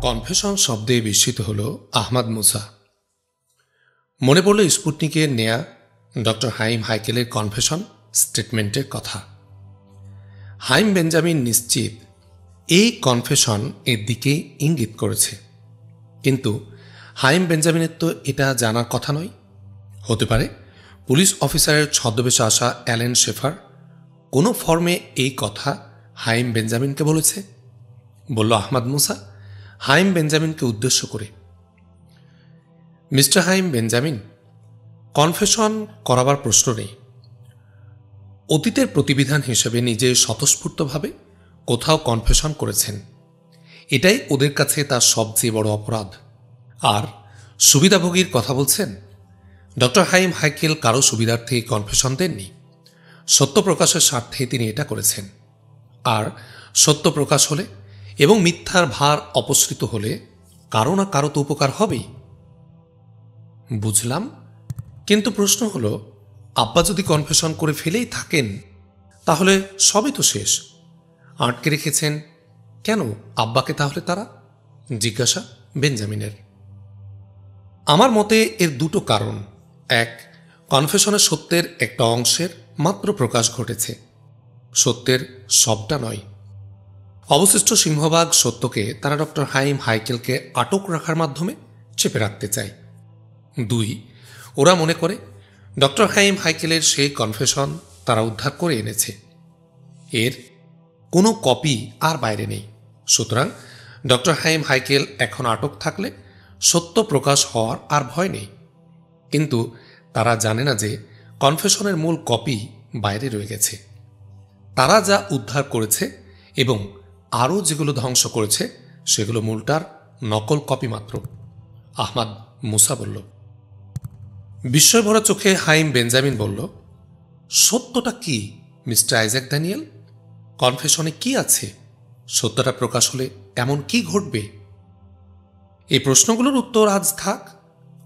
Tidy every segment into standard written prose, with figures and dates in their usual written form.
Confession শব্দে বিস্মিত হল আহমাদ মুসা। মনে পড়ল স্পুটনিকের নেয়া ডক্টর হাইম হাইকেলের কনফেশন স্টেটমেন্টের কথা। হাইম বেঞ্জামিন নিশ্চিত এই কনফেশন এর দিকে ইঙ্গিত করেছে, কিন্তু হাইম বেঞ্জামিনের তো এটা জানার কথা নয়। হতে পারে পুলিশ অফিসারের ছদ্মবেশে আসা অ্যালেন শেফার কোনো ফর্মে এই কথা হাইম বেঞ্জামিনকে বলেছে, বলল আহমাদ মুসা হাইম বেঞ্জামিনকে উদ্দেশ্য করে। মিস্টার হাইম বেঞ্জামিন, কনফেশন করাবার প্রশ্ন নেই। অতীতের প্রতিবিধান হিসেবে নিজে স্বতঃস্ফূর্তভাবে কোথাও কনফেশন করেছেন, এটাই ওদের কাছে তার সবচেয়ে বড় অপরাধ। আর সুবিধাভোগীর কথা বলছেন, ডক্টর হাইম হাইকেল কারো সুবিধার্থে কনফেশন দেননি। সত্য প্রকাশের স্বার্থে তিনি এটা করেছেন। আর সত্য প্রকাশ হলে এবং মিথ্যার ভার অপসৃত হলে কারো না কারো তো উপকার হবেই। বুঝলাম, কিন্তু প্রশ্ন হলো, আব্বা যদি কনফেশন করে ফেলেই থাকেন তাহলে সবই তো শেষ। আটকে রেখেছেন কেন আব্বাকে তাহলে তারা? জিজ্ঞাসা বেঞ্জামিনের। আমার মতে এর দুটো কারণ। এক, কনফেশনের সত্যের একটা অংশের মাত্র প্রকাশ ঘটেছে, সত্যের সবটা নয়। অবশিষ্ট সিংহভাগ সত্যকে তারা ডক্টর হাইম হাইকেলকে আটক রাখার মাধ্যমে চেপে রাখতে চায়। দুই, ওরা মনে করে ডক্টর হাইম হাইকেলের সেই কনফেশন তারা উদ্ধার করে এনেছে, এর কোনো কপি আর বাইরে নেই। সুতরাং ডক্টর হাইম হাইকেল এখন আটক থাকলে সত্য প্রকাশ হওয়ার আর ভয় নেই। কিন্তু তারা জানে না যে কনফেশনের মূল কপি বাইরে রয়ে গেছে। তারা যা উদ্ধার করেছে এবং আরও যেগুলো ধ্বংস করেছে সেগুলো মূলটার নকল কপি মাত্র। আহমাদ মুসা বলল। বিস্ময়ভরা চোখে হাইম বেঞ্জামিন বলল, সত্যটা কি মিস্টার আইজ্যাক ড্যানিয়েল? কনফেশনে কি আছে? সত্যটা প্রকাশ হলে এমন কি ঘটবে? এই প্রশ্নগুলোর উত্তর আজ থাক।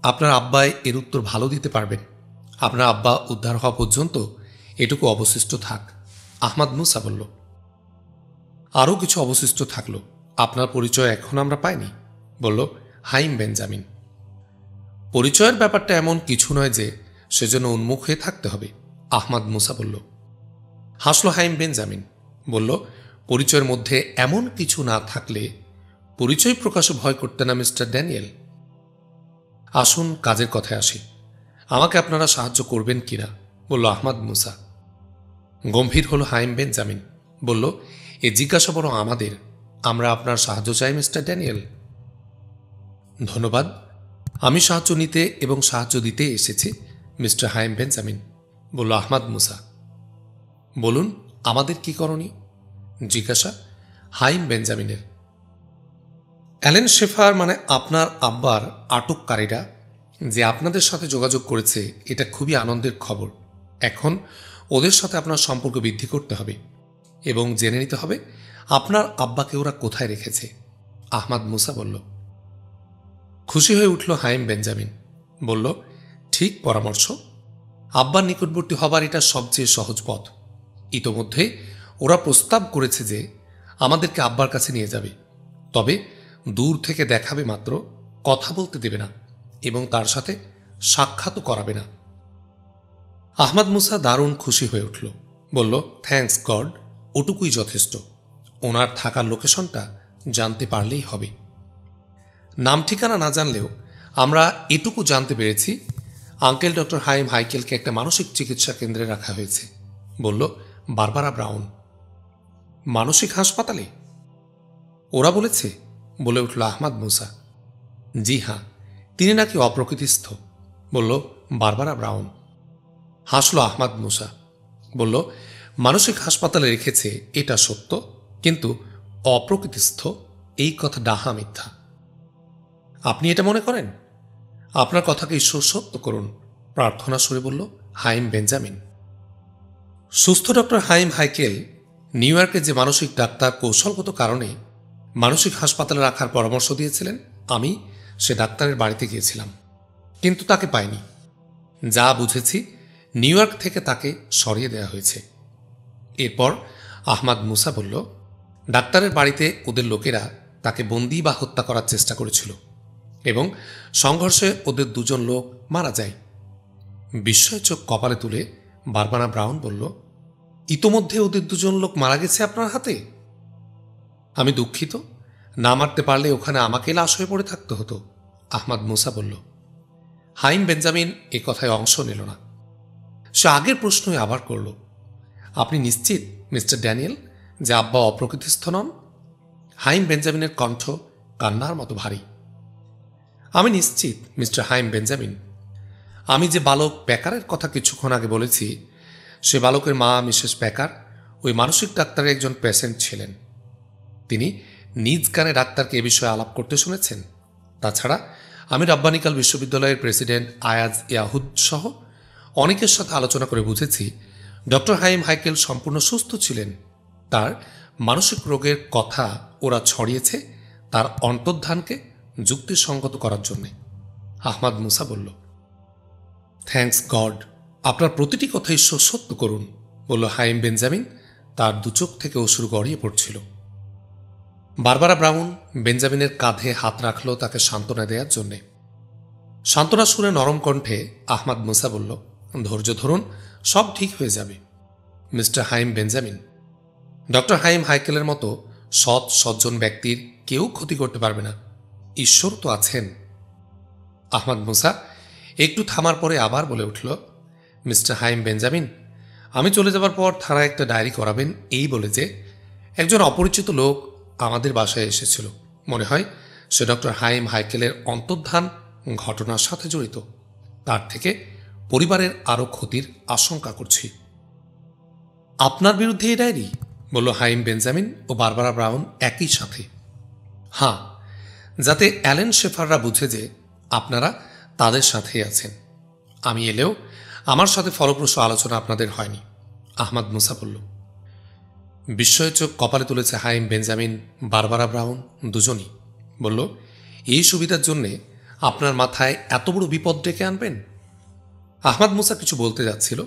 আপনার আব্বাই এর উত্তর ভালো দিতে পারবেন। আপনার আব্বা উদ্ধার হওয়া পর্যন্ত এটুকু অবশিষ্ট থাক। আহমাদ মুসা বলল। আরও কিছু অবশিষ্ট থাকল, আপনার পরিচয় এখন আমরা পাইনি, বলল হাইম বেঞ্জামিন। পরিচয়ের ব্যাপারটা এমন কিছু নয় যে সেজন্য উন্মুখ হয়ে থাকতে হবে, আহমাদ মুসা বলল। হাসল হাইম বেঞ্জামিন, বলল, পরিচয়ের মধ্যে এমন কিছু না থাকলে পরিচয় প্রকাশে ভয় করতে না মিস্টার ড্যানিয়েল। আসুন কাজের কথায় আসি। আমাকে আপনারা সাহায্য করবেন কিনা, বলল আহমাদ মুসা। গম্ভীর হল হাইম বেঞ্জামিন, বলল, এ জিজ্ঞাসা বড় আমাদের। আমরা আপনার সাহায্য চাই মিস্টার ড্যানিয়েল। ধন্যবাদ, আমি সাহায্য নিতে এবং সাহায্য দিতে এসেছি মিস্টার হাইম বেঞ্জামিন, বলল আহমাদ মুসা। বলুন আমাদের কি করণীয়? জিজ্ঞাসা হাইম বেঞ্জামিনের। অ্যালেন শেফার মানে আপনার আব্বার আটককারীরা যে আপনাদের সাথে যোগাযোগ করেছে, এটা খুবই আনন্দের খবর। এখন ওদের সাথে আপনার সম্পর্ক বৃদ্ধি করতে হবে এবং জেনে নিতে হবে আপনার আব্বাকে ওরা কোথায় রেখেছে, আহমাদ মুসা বলল। খুশি হয়ে উঠল হাইম বেঞ্জামিন, বলল, ঠিক পরামর্শ। আব্বার নিকটবর্তী হবার এটা সবচেয়ে সহজ পথ। ইতোমধ্যে ওরা প্রস্তাব করেছে যে আমাদেরকে আব্বার কাছে নিয়ে যাবে, তবে দূর থেকে দেখাবে মাত্র, কথা বলতে দেবে না এবং তার সাথে সাক্ষাৎও করাবে না। আহমাদ মুসা দারুণ খুশি হয়ে উঠল, বলল, থ্যাঙ্কস গড, ওটুকুই যথেষ্ট। ওনার থাকার লোকেশনটা জানতে পারলেই হবে। নাম ঠিকানা না জানলেও আমরা এটুকু জানতে পেরেছি আঙ্কেল ডক্টর হাইম হাইকেলকে একটা মানসিক চিকিৎসা কেন্দ্রে রাখা হয়েছে, বলল বারবারা ব্রাউন। মানসিক হাসপাতালে ওরা বলেছে, বলে উঠল আহমাদ মুসা। জি হ্যাঁ, তিনি নাকি অপ্রকৃতিস্থ, বলল বারবারা ব্রাউন। হাসল আহমাদ মুসা, বলল, মানসিক হাসপাতালে রেখেছে এটা সত্য, কিন্তু অপ্রকৃতিস্থ এই কথা ডাহা মিথ্যা। আপনি এটা মনে করেন? আপনার কথাকে ঈশ্বর সত্য করুন, প্রার্থনা সুরে বলল হাইম বেঞ্জামিন। সুস্থ ডক্টর হাইম হাইকেল নিউ ইয়র্কে যে মানসিক ডাক্তার কৌশলগত কারণে মানসিক হাসপাতালে রাখার পরামর্শ দিয়েছিলেন, আমি সে ডাক্তারের বাড়িতে গিয়েছিলাম, কিন্তু তাকে পাইনি। যা বুঝেছি নিউ ইয়র্ক থেকে তাকে সরিয়ে দেওয়া হয়েছে। এরপর আহমাদ মুসা বলল, ডাক্তারের বাড়িতে ওদের লোকেরা তাকে বন্দি বা হত্যা করার চেষ্টা করেছিল এবং সংঘর্ষে ওদের দুজন লোক মারা যায়। বিস্ময় চোখ কপালে তুলে বারবারা ব্রাউন বলল, ইতোমধ্যে ওদের দুজন লোক মারা গেছে আপনার হাতে? আমি দুঃখিত, না মারতে পারলে ওখানে আমাকে লাশ হয়ে পড়ে থাকতে হতো, আহমাদ মুসা বলল। হাইম বেঞ্জামিন এ কথায় অংশ নিল না। সে আগের প্রশ্নই আবার করল, আপনি নিশ্চিত মিস্টার ড্যানিয়েল যে আব্বা অপ্রকৃতিস্থ নন? হাইম বেঞ্জামিনের কণ্ঠ কান্নার মতো ভারী। আমি নিশ্চিত মিস্টার হাইম বেঞ্জামিন। আমি যে বালক প্যাকারের কথা কিছুক্ষণ আগে বলেছি, সে বালকের মা মিসেস প্যাকার ওই মানসিক ডাক্তারের একজন পেশেন্ট ছিলেন। তিনি নিজ কানে ডাক্তারকে এ বিষয়ে আলাপ করতে শুনেছেন। তাছাড়া আমি রাব্বানিকাল বিশ্ববিদ্যালয়ের প্রেসিডেন্ট আয়াজ ইয়াহুদ সহ অনেকের সাথে আলোচনা করে বুঝেছি ডক্টর হাইম হাইকেল সম্পূর্ণ সুস্থ ছিলেন। তার মানসিক রোগের কথা ওরা ছড়িয়েছে তার অন্তর্ধানকে যুক্তিসঙ্গত করার জন্যে, আহমাদ মুসা বলল। থ্যাঙ্কস গড, আপনার প্রতিটি কথা ঈশ্বর সত্য করুন, বলল হাইম বেঞ্জামিন। তার দুচোখ থেকে অশ্রু গড়িয়ে পড়ছিল। বারবারা ব্রাউন বেঞ্জামিনের কাঁধে হাত রাখল তাকে সান্ত্বনা দেওয়ার জন্যে। সান্ত্বনা সুরে নরম কণ্ঠে আহমাদ মুসা বলল, ধৈর্য ধরুন, সব ঠিক হয়ে যাবে mister Haim Benjamin. Doctor Haim হাইকেলের মতো সৎ সজ্জন ব্যক্তির কেউ ক্ষতি করতে পারবে না, ঈশ্বর তো আছেন। আহমাদ মুসা একটু থামার পরে আবার বলে উঠল, মিস্টার হাইম বেঞ্জামিন, আমি চলে যাবার পর থানায় একটা ডায়েরি করাবেন এই বলে যে একজন অপরিচিত লোক আমাদের বাসায় এসেছিল। মনে হয় সে ডক্টর হাইম হাইকেলের অন্তর্ধান ঘটনার সাথে জড়িত। তার থেকে পরিবারের আরও ক্ষতির আশঙ্কা করছি। আপনার বিরুদ্ধে এই ডায়েরি? বলল হাইম বেঞ্জামিন ও বারবারা ব্রাউন একই সাথে। হ্যাঁ, যাতে অ্যালেন শেফাররা বুঝে যে আপনারা তাদের সাথেই আছেন। আমি এলেও আমার সাথে ফলপ্রসূ আলোচনা আপনাদের হয়নি, আহমাদ মুসা বলল। বিস্ময় চোখ কপালে তুলেছে হাইম বেঞ্জামিন, বারবারা ব্রাউন দুজনই। বলল, এই সুবিধার জন্যে আপনার মাথায় এত বড় বিপদ ডেকে আনবেন? আহমাদ মুসা কিছু বলতে যাচ্ছিল,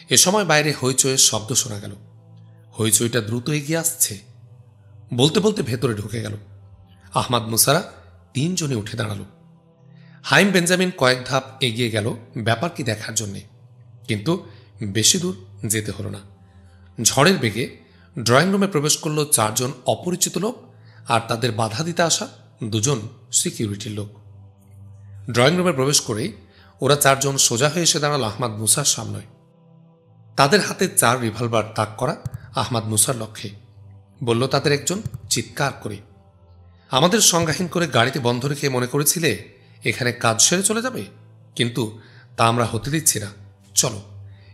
এ সময় বাইরে হইচইয়ের শব্দ শোনা গেল। হইচইটা দ্রুত এগিয়ে আসছে। বলতে বলতে ভেতরে ঢুকে গেল। আহমাদ মুসারা তিনজনে উঠে দাঁড়াল। হাইম বেঞ্জামিন কয়েক ধাপ এগিয়ে গেল ব্যাপার কি দেখার জন্যে, কিন্তু বেশি দূর যেতে হল না। ঝড়ের বেগে ড্রয়িং রুমে প্রবেশ করল চারজন অপরিচিত লোক আর তাদের বাধা দিতে আসা দুজন সিকিউরিটির লোক। ড্রয়িং রুমে প্রবেশ করেই ওরা চারজন সোজা হয়ে এসে দাঁড়াল আহমাদ মুসার সামনে। তাদের হাতে 4 রিভলভার তাক করা আহমাদ মুসার লক্ষ্যে। বলল তাদের একজন চিৎকার করে, আমাদের সংজ্ঞাহীন করে গাড়িতে বন্ধ রেখে মনে করেছিলে এখানে কাজ সেরে চলে যাবে, কিন্তু তা আমরা হতে দিচ্ছি না। চলো,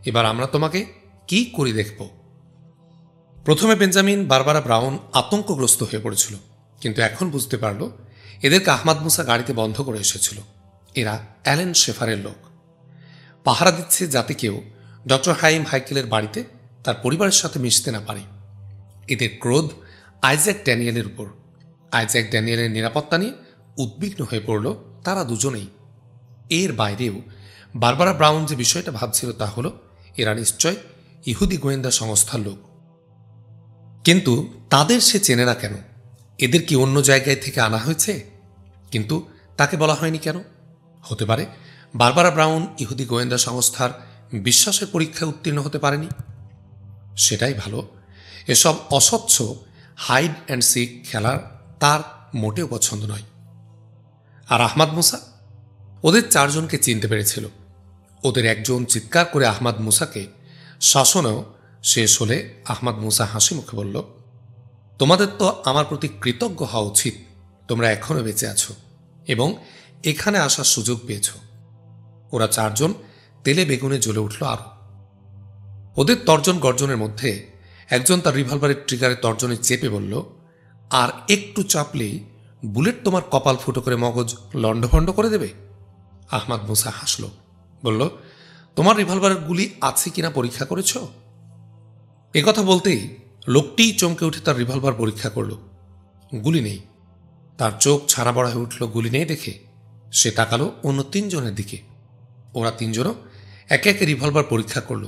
এবার আমরা তোমাকে কি করি দেখব। প্রথমে বেঞ্জামিন বারবারা ব্রাউন আতঙ্কগ্রস্ত হয়ে পড়েছিল, কিন্তু এখন বুঝতে পারল এদেরকে আহমাদ মুসা গাড়িতে বন্ধ করে এসেছিল। এরা অ্যালেন শেফারের লোক, পাহারা দিচ্ছে যাতে কেউ ডক্টর হাইম হাইকেলের বাড়িতে তার পরিবারের সাথে মিশতে না পারে। এদের ক্রোধ আইজ্যাক ড্যানিয়েলের উপর। আইজ্যাক ড্যানিয়েলের নিরাপত্তা নিয়ে উদ্বিগ্ন হয়ে পড়ল তারা দুজনেই। এর বাইরেও বারবারা ব্রাউন যে বিষয়টা ভাবছিল তা হল এরা নিশ্চয় ইহুদি গোয়েন্দা সংস্থার লোক। কিন্তু তাদের সে চেনে না কেন? এদের কি অন্য জায়গায় থেকে আনা হয়েছে? কিন্তু তাকে বলা হয়নি কেন? হতে পারে বারবারা ব্রাউন ইহুদি গোয়েন্দা সংস্থার বিশ্বাসের পরীক্ষায় উত্তীর্ণ হতে পারেনি। সেটাই ভালো। এসব অস্বচ্ছ হাইড অ্যান্ড সিক খেলার তার মোটেও পছন্দ নয়। আর আহমাদ মুসা ওদের 4 জনকে চিনতে পেরেছিল। ওদের একজন চিৎকার করে আহমাদ মুসাকে শাসনেও শেষ হলে আহমাদ মুসা হাসি মুখে বলল, তোমাদের তো আমার প্রতি কৃতজ্ঞ হওয়া উচিত। তোমরা এখনও বেঁচে আছো এবং এখানে আসার সুযোগ পেয়েছ। ওরা 4 জন তেলে বেগুনে জ্বলে উঠল আরো। ওদের তর্জন গর্জনের মধ্যে একজন তার রিভলভারের ট্রিগারে তর্জনে চেপে বলল, আর একটু চাপলেই বুলেট তোমার কপাল ফুটো করে মগজ লণ্ডভণ্ড করে দেবে। আহমাদ মুসা হাসল, বলল, তোমার রিভলভারের গুলি আছে কিনা পরীক্ষা করেছ? একথা বলতেই লোকটি চমকে উঠে তার রিভলভার পরীক্ষা করল। গুলি নেই। তার চোখ ছানা বড়া হয়ে উঠল গুলি নেই দেখে। সে তাকালো অন্য 3 জনের দিকে। ওরা 3 জনও একে একে রিভলভার পরীক্ষা করল।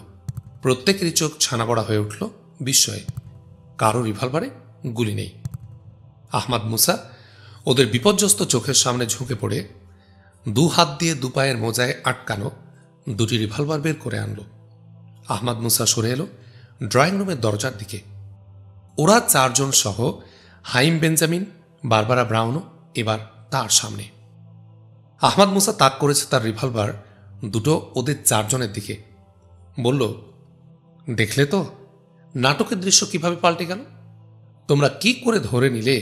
প্রত্যেকেরই চোখ ছানা বড়া হয়ে উঠল বিস্ময়ে। কারো রিভলভারে গুলি নেই। আহমাদ মুসা ওদের বিপর্যস্ত চোখের সামনে ঝুঁকে পড়ে দু হাত দিয়ে দুপায়ের মোজায় আটকানো দুটি রিভলভার বের করে আনল। আহমদ মুসা সরে এলো ড্রয়িং রুমের দরজার দিকে। ওরা চারজন সহ হাইম বেঞ্জামিন, বারবারা ব্রাউনও এবার তার সামনে। আহমদ মুসা তাক করেছে তার রিভলভার দুটো ওদের চারজনের দিকে। বলল, দেখলে তো নাটকের দৃশ্য কিভাবে পাল্টে গেল? তোমরা কি করে ধরে নিলে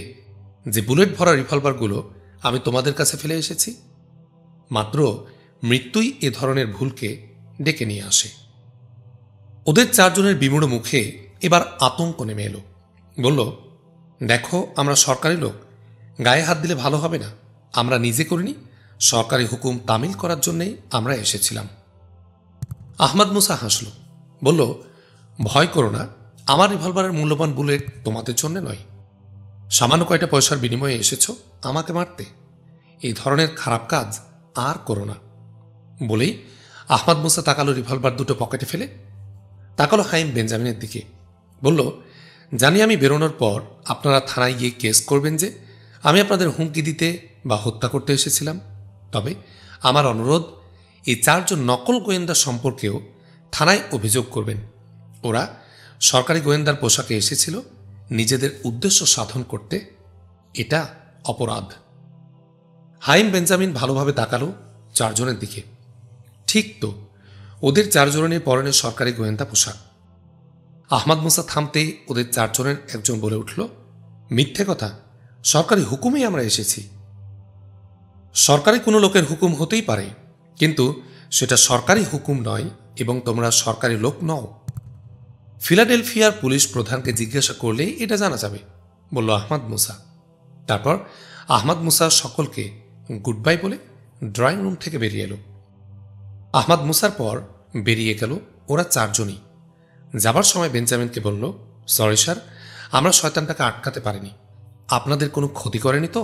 যে বুলেট ভরা রিভলভারগুলো আমি তোমাদের কাছে ফেলে এসেছি? মাত্র মৃত্যুই এ ধরনের ভুলকে ডেকে নিয়ে আসে। ওদের চারজনের বিমূঢ় মুখে এবার আতঙ্ক নেমে এলো। বলল, দেখো, আমরা সরকারি লোক, গায়ে হাত দিলে ভালো হবে না। আমরা নিজে করিনি, সরকারি হুকুম তামিল করার জন্যেই আমরা এসেছিলাম। আহমদ মুসা হাসল, বলল, ভয় করো না, আমার রিভলভারের মূল্যবান বুলেট তোমাদের জন্য নয়। সামান্য কয়টা পয়সার বিনিময়ে এসেছ আমাকে মারতে। এই ধরনের খারাপ কাজ আর করো না। বলেই আহমদ মুসা তাকালো রিভলভার দুটো পকেটে ফেলে, তাকালো হাইম বেঞ্জামিনের দিকে। বলল, জানি আমি বেরোনোর পর আপনারা থানায় গিয়ে কেস করবেন যে আমি আপনাদের হুমকি দিতে বা হত্যা করতে এসেছিলাম। তবে আমার অনুরোধ, এই চারজন নকল গোয়েন্দা সম্পর্কেও থানায় অভিযোগ করবেন। ওরা সরকারি গোয়েন্দার পোশাকে এসেছিল নিজেদের উদ্দেশ্য সাধন করতে। এটা অপরাধ। হাইম বেঞ্জামিন ভালোভাবে তাকালো চারজনের দিকে। ঠিক তো, ওদের চারজনের পরনে সরকারি গোয়েন্দা পোশাক। আহমদ মুসা থামতে ওদের চারজনের একজন বলে উঠল, মিথ্যে কথা, সরকারি হুকুমেই আমরা এসেছি। সরকারি কোনো লোকের হুকুম হতেই পারে, কিন্তু সেটা সরকারি হুকুম নয় এবং তোমরা সরকারি লোক নও। ফিলাডেলফিয়ার পুলিশ প্রধানকে জিজ্ঞাসা করলেই এটা জানা যাবে, বলল আহমদ মুসা। তারপর আহমদ মুসা সকলকে গুড বাই বলে ড্রয়িং রুম থেকে বেরিয়ে এলো। আহমদ মুসার পর বেরিয়ে গেল ওরা চারজনই। যাবার সময় বেঞ্জামিনকে বলল, সরি স্যার, আমরা শয়তানটাকে আটকাতে পারিনি। আপনাদের কোনো ক্ষতি করেনি তো?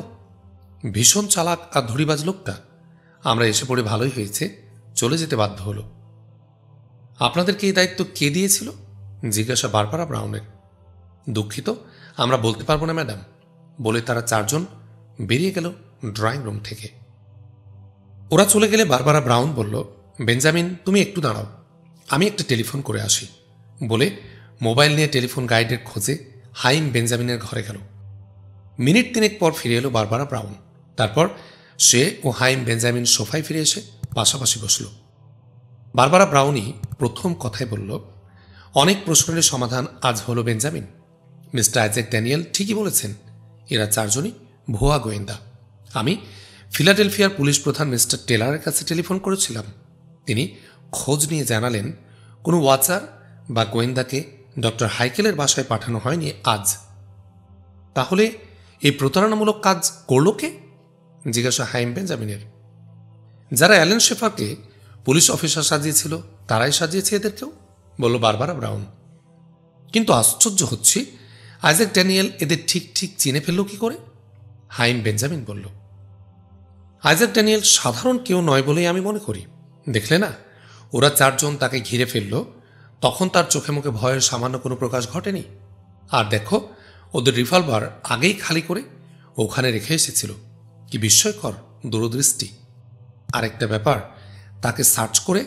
ভীষণ চালাক আর ধড়িবাজ লোকটা। আমরা এসে পড়ে ভালোই হয়েছে, চলে যেতে বাধ্য হলো। আপনাদেরকে এই দায়িত্ব কে দিয়েছিল? জিজ্ঞাসা বারবারা ব্রাউনের। দুঃখিত, আমরা বলতে পারবো না ম্যাডাম, বলে তারা চারজন বেরিয়ে গেল ড্রয়িং রুম থেকে। ওরা চলে গেলে বারবারা ব্রাউন বলল, বেঞ্জামিন, তুমি একটু দাঁড়াও, আমি একটা টেলিফোন করে আসি। বলে মোবাইল নিয়ে টেলিফোন গাইডের খোঁজে হাইম বেঞ্জামিনের ঘরে গেল। মিনিট তিনেক পর ফিরে এলো বারবারা ব্রাউন। তারপর সে ও হাইম বেঞ্জামিন সোফায় ফিরে এসে পাশাপাশি বসল। বারবারা ব্রাউনই প্রথম কথায় বলল, অনেক প্রশ্নের সমাধান আজ হলো বেঞ্জামিন। মিস্টার আইজ্যাক ড্যানিয়েল ঠিকই বলেছেন, এরা চারজনই ভুয়া গোয়েন্দা। আমি ফিলাডেলফিয়ার পুলিশ প্রধান মিস্টার টেলারের কাছে টেলিফোন করেছিলাম। তিনি খোঁজ নিয়ে জানালেন কোনো ওয়াচার বা গোয়েন্দাকে ডক্টর হাইকেলের বাসায় পাঠানো হয়নি আজ। তাহলে এই প্রতারণামূলক কাজ করল কে? জিজ্ঞাসা হাইম বেঞ্জামিনের। যারা অ্যালেন শেফারকে পুলিশ অফিসার সাজিয়েছিল তারাই সাজিয়েছে এদেরকেও, বলল বারবারা ব্রাউন। কিন্তু আশ্চর্য হচ্ছে, আইজ্যাক ড্যানিয়েল এদের ঠিক ঠিক চিনে ফেলল কি করে? হাইম বেঞ্জামিন বলল, আইজ্যাক ড্যানিয়েল সাধারণ কেউ নয় বলেই আমি মনে করি। দেখলে না, ওরা চারজন তাকে ঘিরে ফেলল, তখন তার চোখে মুখে ভয়ের সামান্য কোনো প্রকাশ ঘটেনি। আর দেখো, ওদের রিভলভার আগেই খালি করে ওখানে রেখে এসেছিল। কি বিস্ময়কর দূরদৃষ্টি! আরেকটা ব্যাপার, তাকে সার্চ করে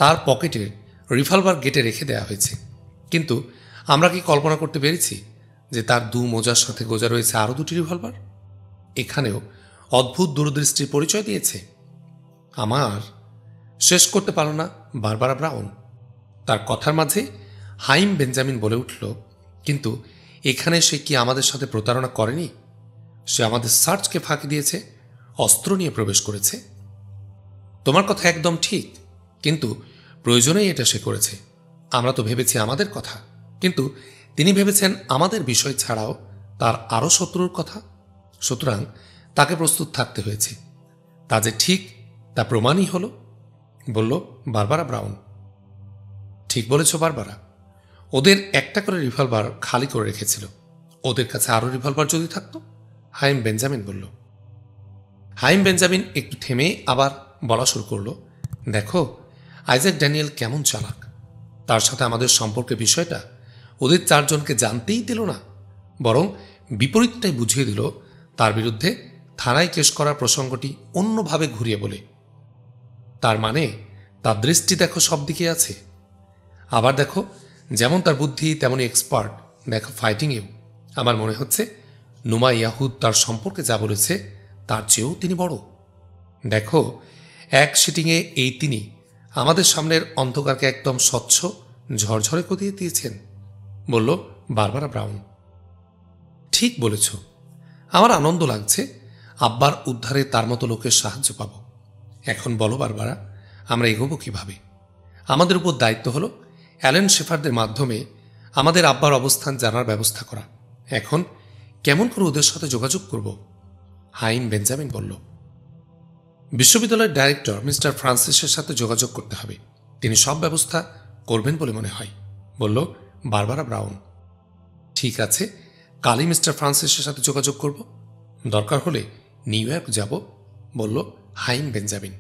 তার পকেটের রিভলভার গেটে রেখে দেওয়া হয়েছে। কিন্তু আমরা কি কল্পনা করতে পেরেছি যে তার দু মোজার সাথে গোজা রয়েছে আরও দুটি রিভলভার? এখানেও অদ্ভুত দূরদৃষ্টির পরিচয় দিয়েছে। আমার শেষ করতে পারল না বারবারা ব্রাউন। তার কথার মাঝে হাইম বেঞ্জামিন বলে উঠল, কিন্তু এখানে সে কি আমাদের সাথে প্রতারণা করেনি? সে আমাদের সার্চকে ফাঁকি দিয়েছে, অস্ত্র নিয়ে প্রবেশ করেছে। তোমার কথা একদম ঠিক, কিন্তু প্রয়োজনেই এটা সে করেছে। আমরা তো ভেবেছি আমাদের কথা, কিন্তু তিনি ভেবেছেন আমাদের বিষয় ছাড়াও তার আরও শত্রুর কথা। সুতরাং তাকে প্রস্তুত থাকতে হয়েছে। তা যে ঠিক তা প্রমাণই হল, বলল বারবারা ব্রাউন। ঠিক বলেছ বারবারা, ওদের একটা করে রিভলভার খালি করে রেখেছিল। ওদের কাছে আরও রিভলভার যদি থাকত, হাইম বেঞ্জামিন বলল। হাইম বেঞ্জামিন একটু থেমে আবার বলা শুরু করল, দেখো, আইজ্যাক ড্যানিয়েল কেমন চালাক। তার সাথে আমাদের সম্পর্কের বিষয়টা ওদের চারজনকে জানতেই দিল না, বরং বিপরীতটাই বুঝিয়ে দিল তার বিরুদ্ধে থানায় কেস করার প্রসঙ্গটি অন্যভাবে ঘুরিয়ে বলে। তার মানে তার দৃষ্টি দেখো সব দিকে আছে। আবার দেখো, যেমন তার বুদ্ধি তেমনই এক্সপার্ট দেখো ফাইটিংয়েও। আমার মনে হচ্ছে নুমা ইয়াহুদ তার সম্পর্কে যা বলেছে তার চেয়েও তিনি বড়। দেখো, এক সিটিংয়ে এই তিনি আমাদের সামনের অন্ধকারকে একদম স্বচ্ছ ঝরঝরে করে দিয়েছেন, বলল বারবারা ব্রাউন। ঠিক বলেছ। আমার আনন্দ লাগছে আব্বার উদ্ধারে তার মতো লোকের সাহায্য পাব। এখন বলো বারবারা, আমরা এগোবো কিভাবে? আমাদের উপর দায়িত্ব হলো অ্যালেন শেফার্ডদের মাধ্যমে আমাদের আব্বার অবস্থান জানার ব্যবস্থা করা। এখন কেমন করে ওদের সাথে যোগাযোগ করব? হাইম বেঞ্জামিন বলল। বিশ্ববিদ্যালয়ের ডাইরেক্টর মিস্টার ফ্রান্সিসের সাথে যোগাযোগ করতে হবে। তিনি সব ব্যবস্থা করবেন বলে মনে হয়, বলল বারবারা ব্রাউন। ঠিক আছে, কালই মিস্টার ফ্রান্সিসের সাথে যোগাযোগ করব। দরকার হলে নিউ ইয়র্ক যাব, বলল হাইম বেঞ্জামিন।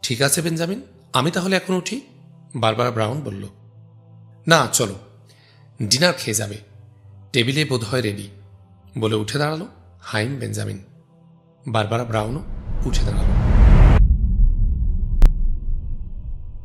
ঠিক আছে বেঞ্জামিন, আমি তাহলে এখন উঠি, বারবারা ব্রাউন বলল। না, চলো, ডিনার খেয়ে যাবে, টেবিলে বোধহয় রেডি, বলে উঠে দাঁড়ালো হাইম বেঞ্জামিন। বারবারা ব্রাউনও উঠে দাঁড়ালো।